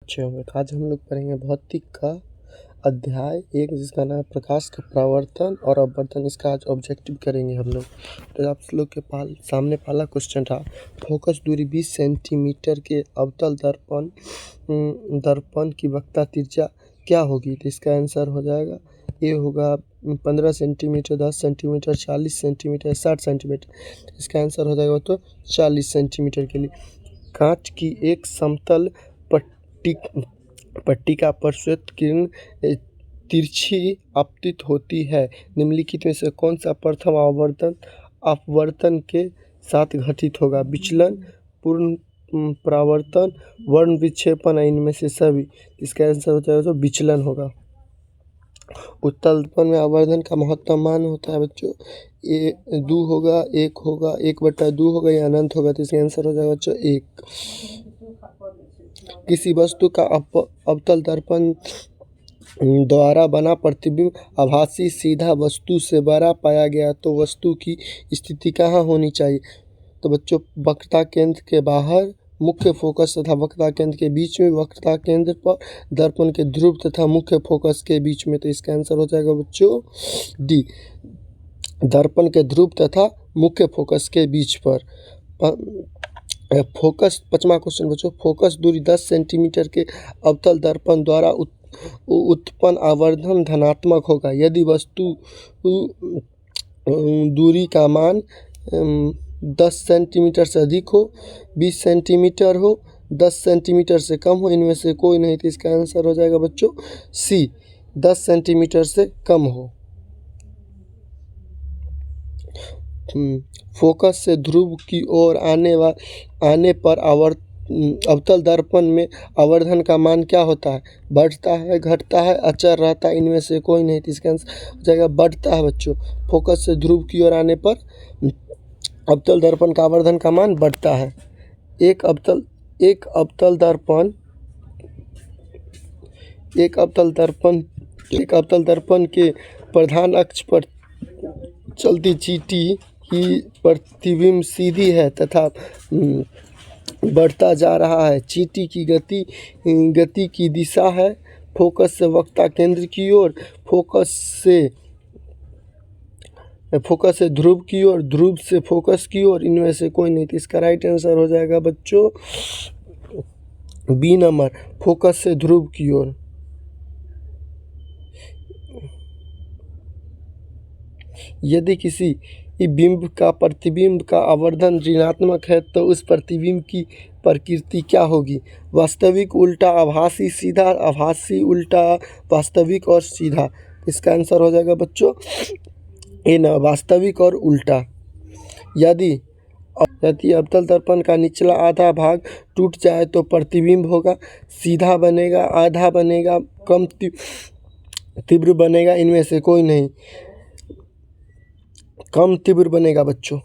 बच्चे होंगे। तो आज हम लोग पढ़ेंगे भौतिक का अध्याय 1 जिसका नाम है प्रकाश का परावर्तन और अपवर्तन। इसका आज ऑब्जेक्टिव करेंगे हम लोग। तो आप लोग के सामने पहला क्वेश्चन था, फोकस दूरी 20 सेंटीमीटर के अवतल दर्पण की वक्रता त्रिज्या क्या होगी। तो इसका आंसर हो जाएगा, ये होगा 15 सेंटीमीटर, 10 सेंटीमीटर, 40 सेंटीमीटर, 60 सेंटीमीटर। इसका आंसर हो जाएगा तो 40 सेंटीमीटर के लिए। कांच की एक समतल पट्टिका पर श्वेत किरण तिरछी आपतित होती है। निम्नलिखित में से कौन सा प्रथम अपवर्तन के साथ घटित होगा। विचलन, पूर्ण परावर्तन, वर्ण विक्षेपण, इनमें से सभी। इसका आंसर हो जाएगा तो विचलन होगा। उत्तल दर्पण में आवर्धन का महत्तम मान होता है बच्चों, ये 2 होगा, 1 होगा, 1/2 होगा या अनंत होगा। तो इसका आंसर हो जाएगा बच्चों 1। किसी वस्तु का अवतल दर्पण द्वारा बना प्रतिबिंब आभासी सीधा वस्तु से बड़ा पाया गया तो वस्तु की स्थिति कहाँ होनी चाहिए। तो बच्चों वक्रता केंद्र के बाहर, मुख्य फोकस तथा वक्रता केंद्र के बीच में, वक्रता केंद्र पर, दर्पण के ध्रुव तथा मुख्य फोकस के बीच में। तो इसका आंसर हो जाएगा बच्चों डी, दर्पण के ध्रुव तथा मुख्य फोकस के बीच पर। फोकस, 5वां क्वेश्चन बच्चों, फोकस दूरी 10 सेंटीमीटर के अवतल दर्पण द्वारा उत्पन्न आवर्धन धनात्मक होगा यदि वस्तु दूरी का मान 10 सेंटीमीटर से अधिक हो, 20 सेंटीमीटर हो, 10 सेंटीमीटर से कम हो, इनमें से कोई नहीं। तो इसका आंसर हो जाएगा बच्चों सी, 10 सेंटीमीटर से कम हो। फोकस से ध्रुव की ओर आने पर अवतल दर्पण में आवर्धन का मान क्या होता है। बढ़ता है, घटता है, अचर रहता है, इनमें से कोई नहीं। तो इसका आंसर हो जाएगा बढ़ता है बच्चों। फोकस से ध्रुव की ओर आने पर अवतल दर्पण का आवर्धन का मान बढ़ता है। एक अवतल दर्पण के प्रधान अक्ष पर चलती चींटी की प्रतिबिंब सीधी है तथा बढ़ता जा रहा है। चींटी की गति की दिशा है फोकस से वक्रता केंद्र की ओर, फोकस से ध्रुव की ओर, ध्रुव से फोकस की ओर, इनमें से कोई नहीं। तो इसका राइट आंसर हो जाएगा बच्चों बी नंबर, फोकस से ध्रुव की ओर। यदि किसी बिंब का प्रतिबिंब का आवर्धन ऋणात्मक है तो उस प्रतिबिंब की प्रकृति क्या होगी। वास्तविक, उल्टा, आभासी, सीधा, आभासी, उल्टा, वास्तविक और सीधा। इसका आंसर हो जाएगा बच्चों ए ना, वास्तविक और उल्टा। यदि अवतल दर्पण का निचला आधा भाग टूट जाए तो प्रतिबिंब होगा, सीधा बनेगा, आधा बनेगा, कम तीव्र बनेगा, इनमें से कोई नहीं। कम तीव्र बनेगा बच्चों।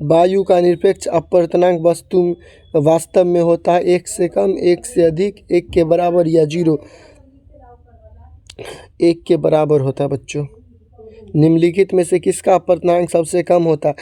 वायु का निरपेक्ष अपवर्तनांक वास्तव में होता है 1 से कम, 1 से अधिक, 1 के बराबर या 0, 1 के बराबर होता है बच्चों। निम्नलिखित में से किसका अपवर्तनांक सबसे कम होता है।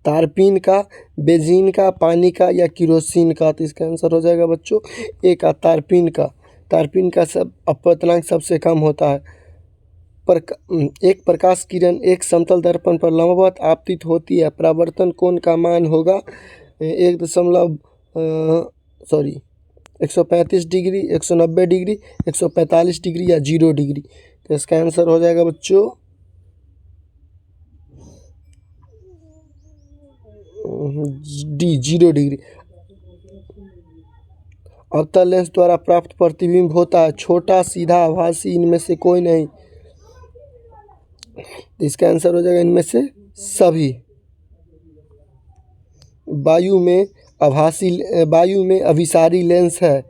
तारपीन का, बेंजीन का, पानी का या केरोसिन का। तो इसका आंसर हो जाएगा बच्चों ए का, तारपीन का सब अपवर्तनांक सबसे कम होता है। एक प्रकाश किरण एक समतल दर्पण पर लंबवत आपतित होती है, परावर्तन कोण का मान होगा 135 डिग्री, 190 डिग्री, 145 डिग्री या 0 डिग्री। तो इसका आंसर हो जाएगा बच्चों डी, 0 डिग्री। अवतल लेंस द्वारा प्राप्त प्रतिबिंब होता है छोटा, सीधा, आभासी, इनमें से कोई नहीं। इसका आंसर हो जाएगा इनमें से सभी। वायु में अभिसारी लेंस है,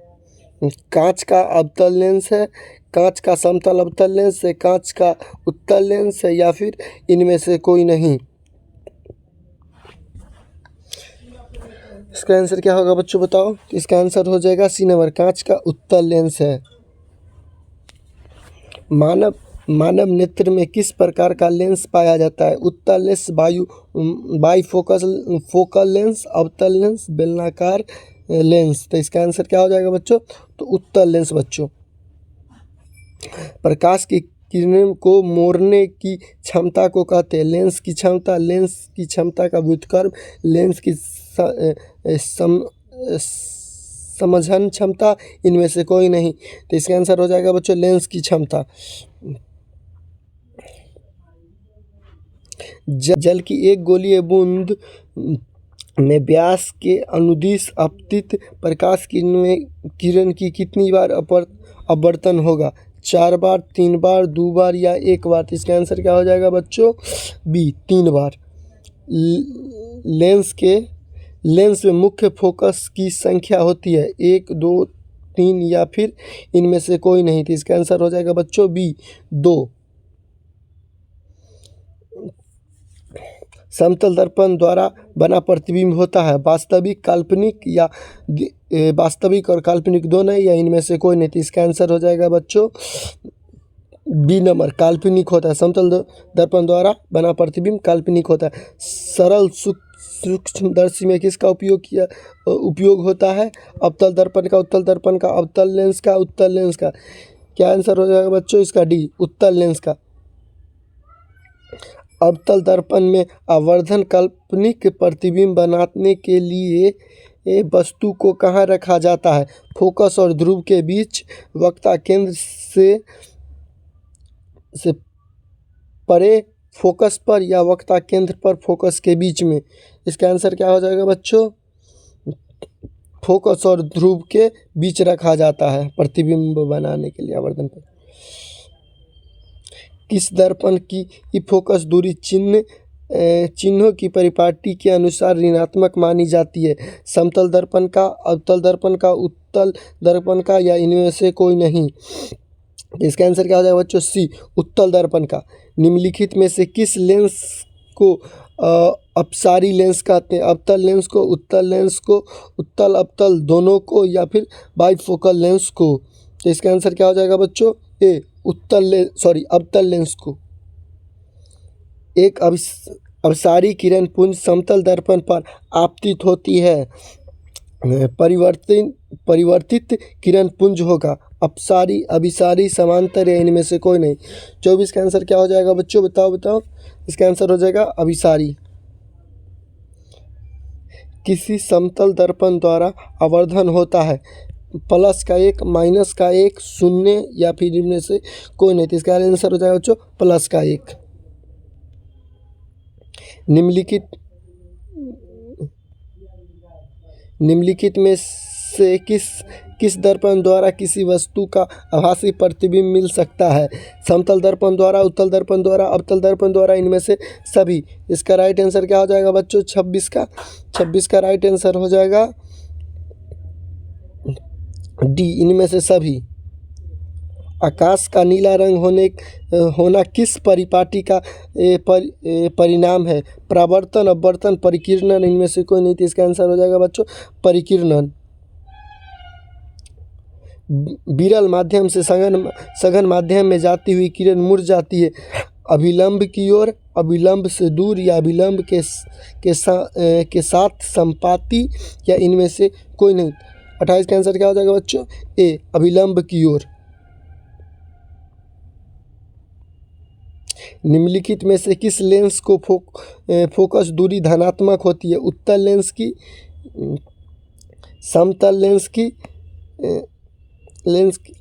कांच का अवतल लेंस है, कांच का समतल अवतल लेंस है, कांच का उत्तल लेंस है, या फिर इनमें से कोई नहीं। इसका आंसर क्या होगा बच्चों बताओ। इसका आंसर हो जाएगा सी नंबर, कांच का उत्तल लेंस है। मानव मानव नेत्र में किस प्रकार का लेंस पाया जाता है? उत्तल लेंस, फोकल लेंस, अवतल लेंस, बेलनाकार लेंस। तो इसका आंसर क्या हो जाएगा बच्चों? तो उत्तल लेंस बच्चों। प्रकाश की किरणों को मोड़ने की क्षमता को कहते हैं लेंस की क्षमता, लेंस की क्षमता का व्युत्क्रम, लेंस की समझन क्षमता, इनमें से कोई नहीं। तो इसका आंसर हो जाएगा बच्चों लेंस की क्षमता। जल की एक गोलीय बूंद में व्यास के अनुदिश अपतित प्रकाश किरण की कितनी बार अपवर्तन होगा? 4 बार, 3 बार, 2 बार या 1 बार? तो इसका आंसर क्या हो जाएगा बच्चों? बी, 3 बार। लेंस में मुख्य फोकस की संख्या होती है 1, 2, 3 या फिर इनमें से कोई नहीं। तो इसका आंसर हो जाएगा बच्चों बी, 2। समतल दर्पण द्वारा बना प्रतिबिंब होता है वास्तविक, काल्पनिक या वास्तविक और काल्पनिक दोनों या इनमें से कोई नहीं। तो इसका आंसर हो जाएगा बच्चों बी नंबर, काल्पनिक होता है। समतल दर्पण द्वारा बना प्रतिबिंब काल्पनिक होता है। सरल सूक्ष्मदर्शी में किसका उपयोग होता है? अवतल दर्पण का, उत्तल दर्पण का, अवतल लेंस का, उत्तल लेंस का। क्या आंसर हो जाएगा बच्चों इसका? डी, उत्तल लेंस का। अवतल दर्पण में आवर्धन काल्पनिक प्रतिबिंब बनाने के लिए वस्तु को कहाँ रखा जाता है? फोकस और ध्रुव के बीच, वक्ता केंद्र से परे फोकस पर, या वक्ता केंद्र पर फोकस के बीच में। इसका आंसर क्या हो जाएगा बच्चों? फोकस और ध्रुव के बीच रखा जाता है प्रतिबिंब बनाने के लिए आवर्धन पर। किस दर्पण की फोकस दूरी चिन्हों की परिपाटी के अनुसार ऋणात्मक मानी जाती है? समतल दर्पण का, अवतल दर्पण का, उत्तल दर्पण का या इनमें से कोई नहीं? इसका आंसर क्या हो जाएगा बच्चों? सी, उत्तल दर्पण का। निम्नलिखित में से किस लेंस को अपसारी लेंस कहते हैं? अवतल लेंस को, उत्तल लेंस को, उत्तल अवतल दोनों को या फिर बाइफोकल लेंस को? तो इसका आंसर क्या हो जाएगा बच्चों? ए, अवतल लेंस को। एक अपसारी किरण पुंज समतल दर्पण पर आपतित होती है, परिवर्तित किरण पुंज होगा। अपसारी, अभिसारी, समांतर या इनमें से कोई नहीं। 24 का आंसर क्या हो जाएगा बच्चों? बताओ। इसका आंसर हो जाएगा अभिसारी। किसी समतल दर्पण द्वारा आवर्धन होता है प्लस का 1, माइनस का 1, 0 या फिर इनमें से कोई नहीं। तो इसका आंसर हो जाएगा बच्चों प्लस का 1। निम्नलिखित में से किस दर्पण द्वारा किसी वस्तु का आभासी प्रतिबिंब मिल सकता है? समतल दर्पण द्वारा, उत्तल दर्पण द्वारा, अवतल दर्पण द्वारा, इनमें से सभी। इसका राइट आंसर क्या हो जाएगा बच्चों? 26 का राइट आंसर हो जाएगा डी, इनमें से सभी। आकाश का नीला रंग होना किस परिपाटी का परिणाम है? परावर्तन, अपवर्तन, परिकिरणन, इनमें से कोई नहीं। तो इसका आंसर हो जाएगा बच्चों परिकिरणन। विरल माध्यम से सघन माध्यम में जाती हुई किरण मुड़ जाती है अभिलंब की ओर, अभिलंब से दूर या अभिलंब के साथ संपाती या इनमें से कोई नहीं। 28 का आंसर क्या हो जाएगा बच्चों? ए, अभिलंब की ओर। निम्नलिखित में से किस लेंस को फोकस दूरी धनात्मक होती है? उत्तल लेंस की, समतल लेंस की,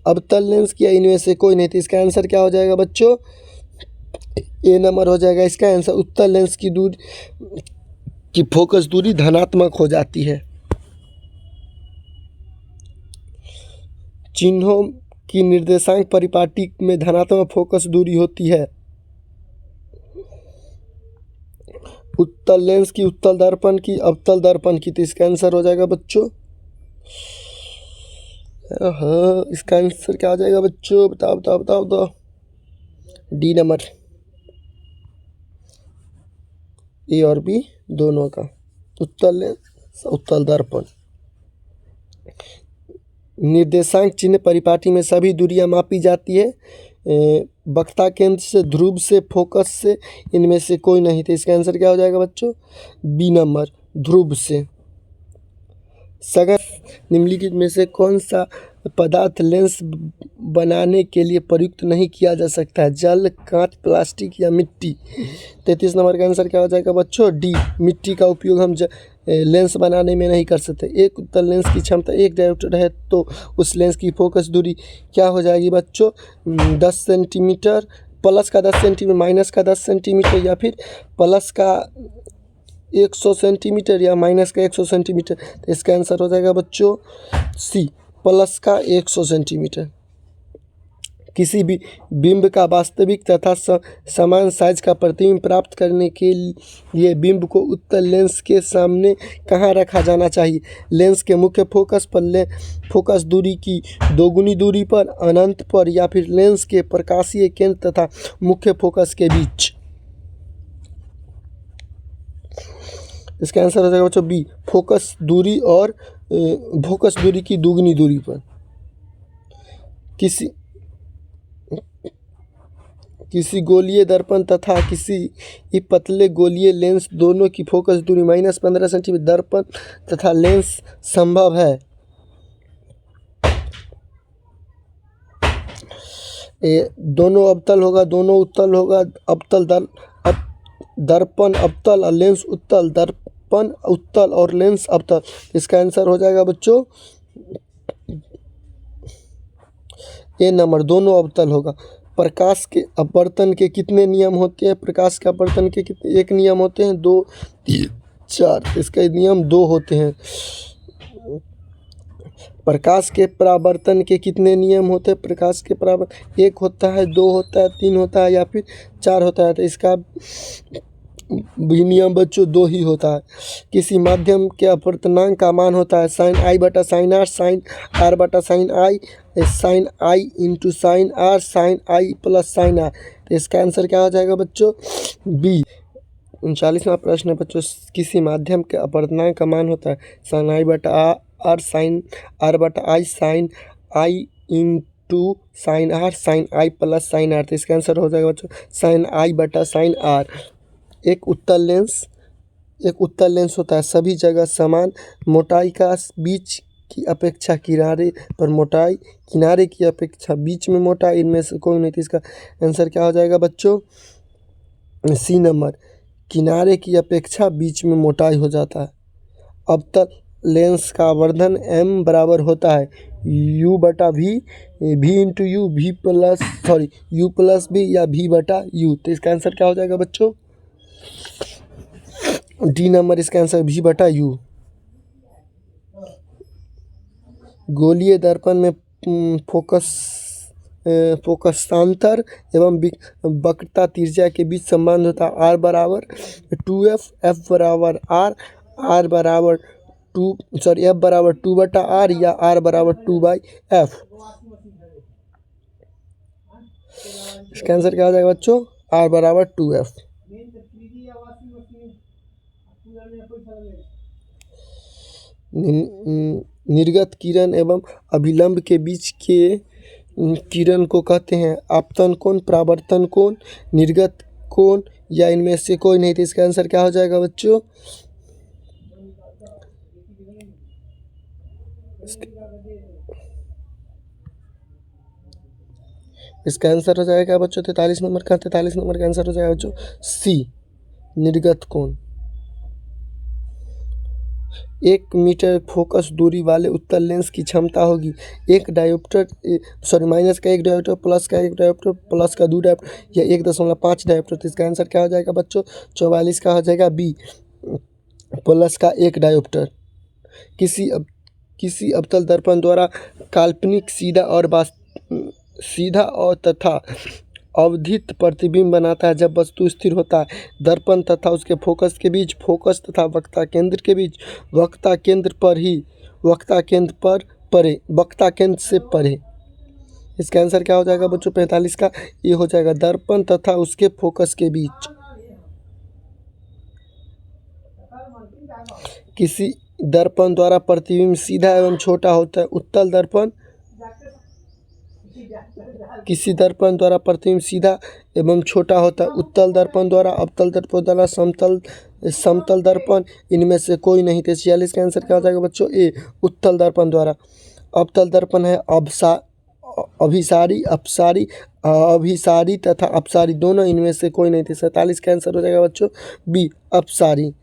अवतल लेंस की या इनमें से कोई नहीं। तो इसका आंसर क्या हो जाएगा बच्चों? ए नंबर हो जाएगा इसका आंसर। उत्तल लेंस की फोकस दूरी धनात्मक हो जाती है। चिन्हों की निर्देशांक परिपाटी में धनात्मक फोकस दूरी होती है। उत्तल लेंस की, उत्तल दर्पण की, अवतल दर्पण की। तो इसका आंसर हो जाएगा बच्चों, हाँ इसका आंसर क्या हो जाएगा बच्चों? बताओ। डी नंबर, ए और बी दोनों का। उत्तल लेंस, उत्तल दर्पण। निर्देशांक चिन्ह परिपाटी में सभी दूरियां मापी जाती है। वक्ता केंद्र से, ध्रुव से, फोकस से, इनमें से कोई नहीं। तो इसका आंसर क्या हो जाएगा बच्चों? बी नंबर, ध्रुव से। सगर निम्नलिखित में से कौन सा पदार्थ लेंस बनाने के लिए प्रयुक्त नहीं किया जा सकता है? जल, कांच, प्लास्टिक या मिट्टी? 33 नंबर का आंसर क्या हो जाएगा बच्चों? डी, मिट्टी का उपयोग हम लेंस बनाने में नहीं कर सकते। एक उत्तल लेंस की क्षमता 1 डायोप्टर है तो उस लेंस की फोकस दूरी क्या हो जाएगी बच्चों? 10 सेंटीमीटर, प्लस का 10 सेंटीमीटर, माइनस का 10 सेंटीमीटर, या फिर प्लस का 100 सेंटीमीटर या माइनस का 100 सेंटीमीटर। तो इसका आंसर हो जाएगा बच्चों सी, प्लस का 100 सेंटीमीटर। किसी भी बिंब का वास्तविक तथा समान साइज का प्रतिबिंब प्राप्त करने के लिए बिंब को उत्तल लेंस के सामने कहाँ रखा जाना चाहिए? लेंस के मुख्य फोकस पर, फोकस दूरी की दोगुनी दूरी पर, अनंत पर, या फिर लेंस के प्रकाशीय केंद्र तथा मुख्य फोकस के बीच? इसका आंसर हो जाएगा बच्चों बी, फोकस दूरी और फोकस दूरी की दोगुनी दूरी पर। किसी गोलीय दर्पण तथा किसी पतले गोलीय लेंस दोनों की फोकस दूरी -15 सेंटीमीटर दर्पण तथा लेंस संभव है। दोनों अवतल होगा, दोनों उत्तल होगा, अवतल दर्पण अवतल और लेंस उत्तल, दर्पण उत्तल और लेंस अवतल। इसका आंसर हो जाएगा बच्चों ए नंबर, दोनों अवतल होगा। प्रकाश के अपवर्तन के कितने नियम होते हैं? प्रकाश के अपवर्तन के कितने? 1 नियम होते हैं, 2, 3, 4। इसका नियम 2 होते हैं। प्रकाश के परावर्तन के कितने नियम होते हैं? प्रकाश के परावर्तन 1 होता है, 2 होता है, 3 होता है या फिर 4 होता है। तो इसका भी नियम बच्चों 2 ही होता है। किसी माध्यम के अपवर्तनांक का मान होता है sin i बटा sin r, sin r बटा sin i, sin i into sin r, sin i plus sin r। तो इसका आंसर क्या हो जाएगा बच्चों? बी। 39वां प्रश्न है बच्चों, किसी माध्यम के अपवर्तनांक का मान होता है sin i बटा r, sin r बटा i, sin i into sin r, sin i plus sin r। तो इसका आंसर हो जाएगा बच्चों sin i बटा sin r। एक उत्तल लेंस होता है सभी जगह समान मोटाई का, बीच की अपेक्षा किनारे पर मोटाई, किनारे की अपेक्षा बीच में मोटाई, इनमें से कोई नहीं। तो इसका आंसर क्या हो जाएगा बच्चों? सी नंबर, किनारे की अपेक्षा बीच में मोटाई हो जाता है। अवतल लेंस का आवर्धन m बराबर होता है u बटा v, v into you, u plus v या v बटा u। तो इसका आंसर क्या हो जाएगा बच्चों? डी नंबर, इसका आंसर v बटा u। गोलीय दर्पण में फोकसांतर एवं वक्रता त्रिज्या के बीच संबंध होता है r बराबर 2f, f बराबर r, f बराबर 2 बटा r या r बराबर 2/f। इसका आंसर क्या हो जाएगा बच्चों? r बराबर 2f। निर्गत किरण एवं अभिलंब के बीच के किरण को कहते हैं आपतन कोण, परावर्तन कोण, निर्गत कोण या इनमें से कोई नहीं। तो इसका आंसर क्या हो जाएगा बच्चों? इसका आंसर हो जाएगा बच्चों 43 नंबर का। 43 नंबर का आंसर हो जाएगा बच्चों सी, निर्गत कोण। 1 मीटर फोकस दूरी वाले उत्तल लेंस की क्षमता होगी माइनस का 1 डायोप्टर, प्लस का 1 डायोप्टर, प्लस का 2 डायोप्टर या 1.5 डायोप्टर। तो इसका आंसर क्या हो जाएगा बच्चों? 44 का हो जाएगा बी, प्लस का 1 डायोप्टर। किसी अवतल दर्पण द्वारा काल्पनिक सीधा और तथा अवधित प्रतिबिंब बनाता है जब वस्तु स्थिर होता है दर्पण तथा उसके फोकस के बीच, फोकस तथा वक्ता केंद्र के बीच, वक्ता केंद्र से परे। इसका आंसर क्या हो जाएगा बच्चों 45 का? ये हो जाएगा दर्पण तथा उसके फोकस के बीच। किसी दर्पण द्वारा प्रतिबिंब सीधा एवं छोटा होता है उत्तल दर्पण किसी दर्पण द्वारा प्रतिबिंब सीधा एवं छोटा होता है। उत्तल दर्पण द्वारा, अवतल दर्पण द्वारा, समतल दर्पण, इनमें से कोई नहीं। तो 46 का आंसर क्या हो जाएगा बच्चों? ए, उत्तल दर्पण द्वारा। अवतल दर्पण है अभिसारी, अपसारी, अभिसारी तथा अपसारी, दोनों इनमें से कोई नहीं थे। 47 का आंसर हो जाएगा बच्चों बी, अपसारी।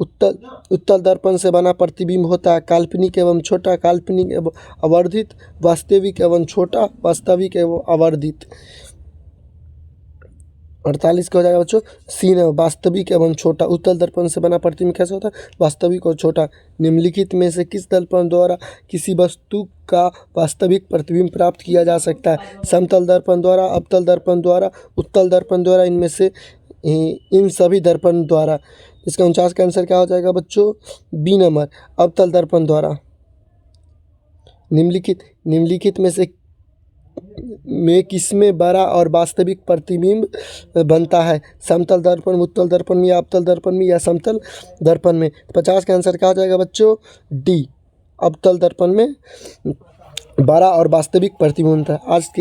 उत्तल दर्पण से बना प्रतिबिंब होता है काल्पनिक एवं छोटा, काल्पनिक एवं आवर्धित, वास्तविक एवं छोटा, वास्तविक एवं आवर्धित। 48 का हो जाएगा बच्चों सी, वास्तविक एवं छोटा। उत्तल दर्पण से बना प्रतिबिंब कैसे होता है? वास्तविक और छोटा। निम्नलिखित में से किस दर्पण द्वारा किसी वस्तु का वास्तविक प्रतिबिंब प्राप्त किया जा सकता है? समतल दर्पण द्वारा, अवतल दर्पण द्वारा, उत्तल दर्पण द्वारा, इनमें से इन सभी दर्पण द्वारा। इसका 49 का आंसर क्या हो जाएगा बच्चों? बी नंबर, अवतल दर्पण द्वारा। निम्नलिखित में किसमें बड़ा और वास्तविक प्रतिबिंब बनता है? समतल दर्पण, उत्तल दर्पण में, या अवतल दर्पण में, या समतल दर्पण में? 50 का आंसर क्या हो जाएगा बच्चों? डी, अवतल दर्पण में बड़ा और वास्तविक प्रतिबिंब बनता है। आज के